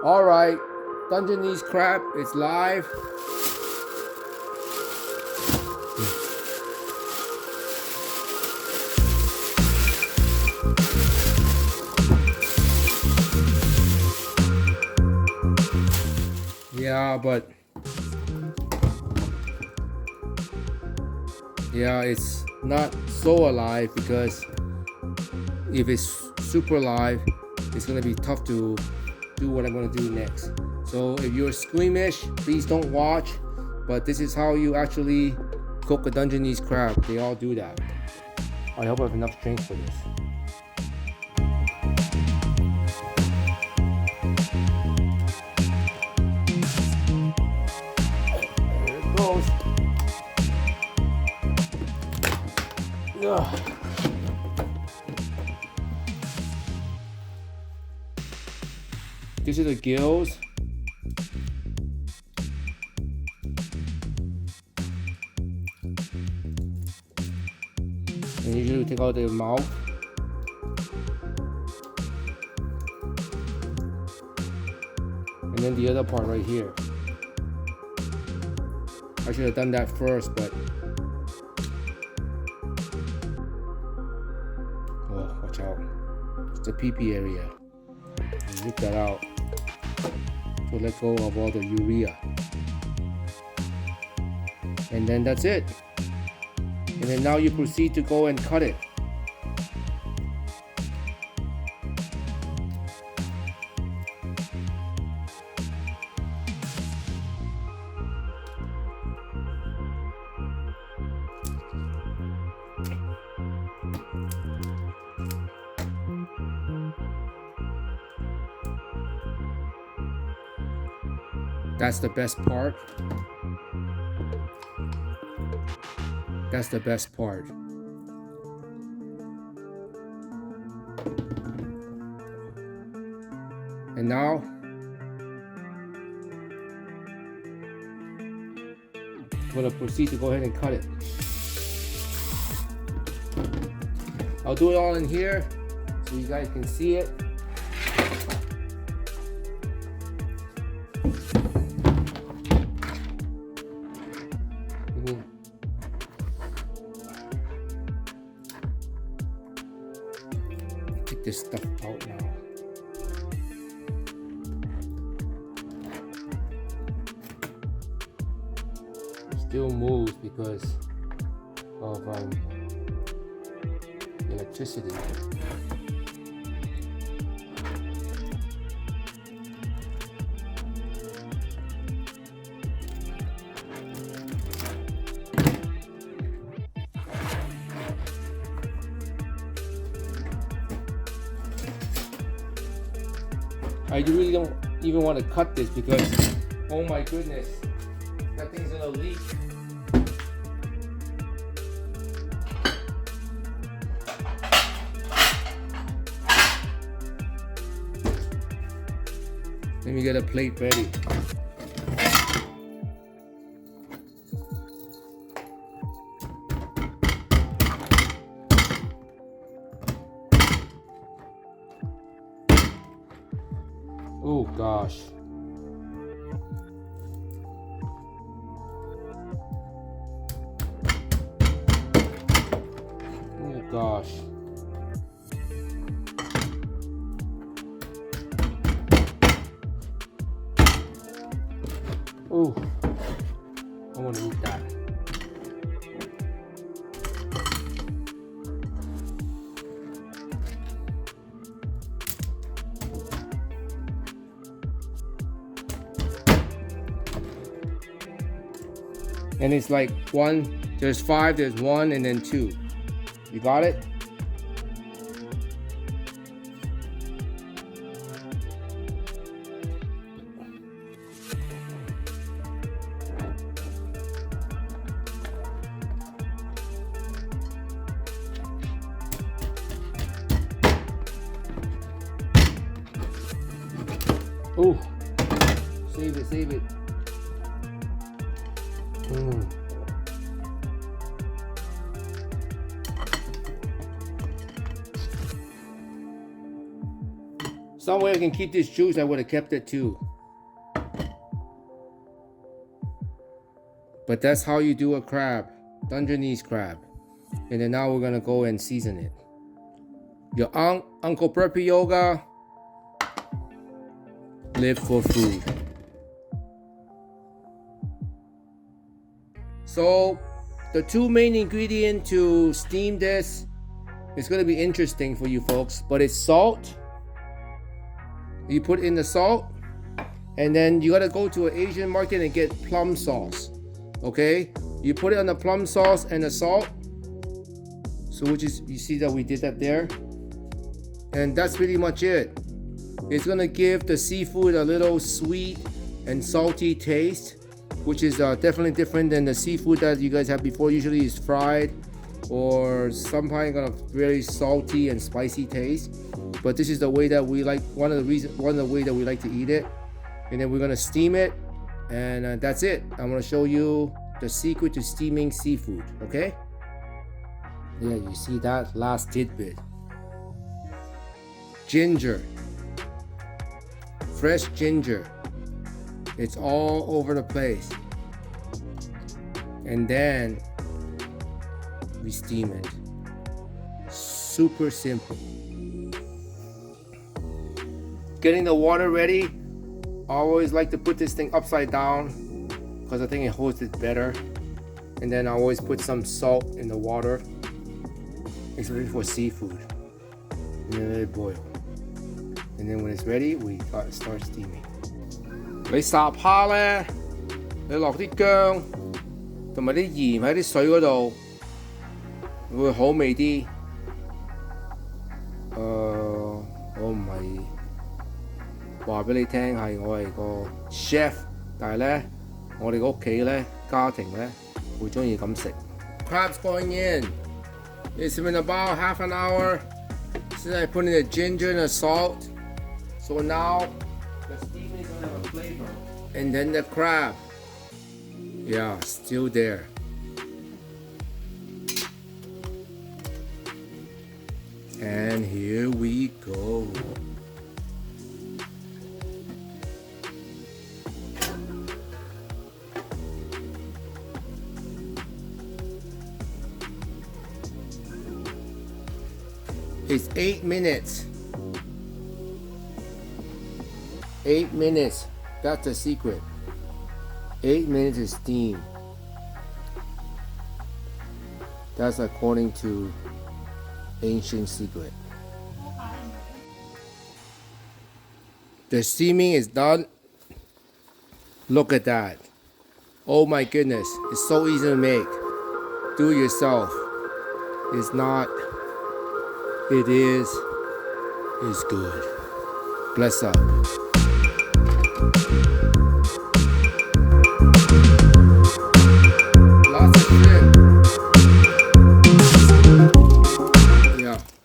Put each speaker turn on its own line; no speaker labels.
Alright, Dungeness Crab is live. Yeah, it's not so alive because if it's super alive, it's gonna be tough to do what I'm gonna do next. So if you're squeamish, please don't watch. But this is how you actually cook a Dungeness crab. They all do that. I hope I have enough strength for this. There it goes. Ugh. These are the gills. And usually take out the mouth. And then the other part right here. I should have done that first, but oh, watch out. It's the pee-pee area. Rip that out to let go of all the urea. And then that's it. And then now you proceed to go and cut it. That's the best part. That's the best part. And now I'm going to proceed to go ahead and cut it. I'll do it all in here so you guys can see it. Take this stuff out now. It still moves because of electricity. I really don't even want to cut this because, oh my goodness, that thing's gonna leak. Let me get a plate ready. Oh gosh. Oh gosh. Oh, I want to eat that. And it's like one, there's 5, there's 1, and then 2. You got it? Oh, save it, save it. Some way I can keep this juice, I would have kept it too. But that's how you do a crab, Dungeness crab. And then now we're gonna go and season it. Your Uncle Preppy Yoga, live for food. So the two main ingredients to steam this, it's gonna be interesting for you folks, but it's salt. You put in the salt, and then you gotta go to an Asian market and get plum sauce. Okay, you put it on the plum sauce and the salt. So which is, you see that we did that there, and that's pretty much it. It's gonna give the seafood a little sweet and salty taste, which is definitely different than the seafood that you guys have before. Usually is fried or sometimes got a very salty and spicy taste. But this is the way that we like, one of the way that we like to eat it. And then we're gonna steam it, and that's it. I'm gonna show you the secret to steaming seafood. Okay? Yeah, you see that last tidbit. Ginger, fresh ginger. It's all over the place. And then we steam it. Super simple. Getting the water ready. I always like to put this thing upside down because I think it holds it better. And then I always put some salt in the water, especially for seafood. And then let it boil. And then when it's ready, we start steaming. 你烚蝦呢，你落啲薑同埋啲鹽喺啲水嗰度，會好味啲。我唔係話俾你聽係我係個 chef， 但係呢，我哋個屋企呢，家庭呢，會鍾意咁食。Crabs going in. It's been about half an hour since I put in the ginger and the salt. So now the steaming is gonna have a flavor. And then the crab. Yeah, still there. And here we go. It's 8 minutes. 8 minutes. That's the secret. 8 minutes is steam. That's according to ancient secret. The steaming is done. Look at that. Oh my goodness. It's so easy to make. Do it yourself. It's not. It is. It's good. Bless up.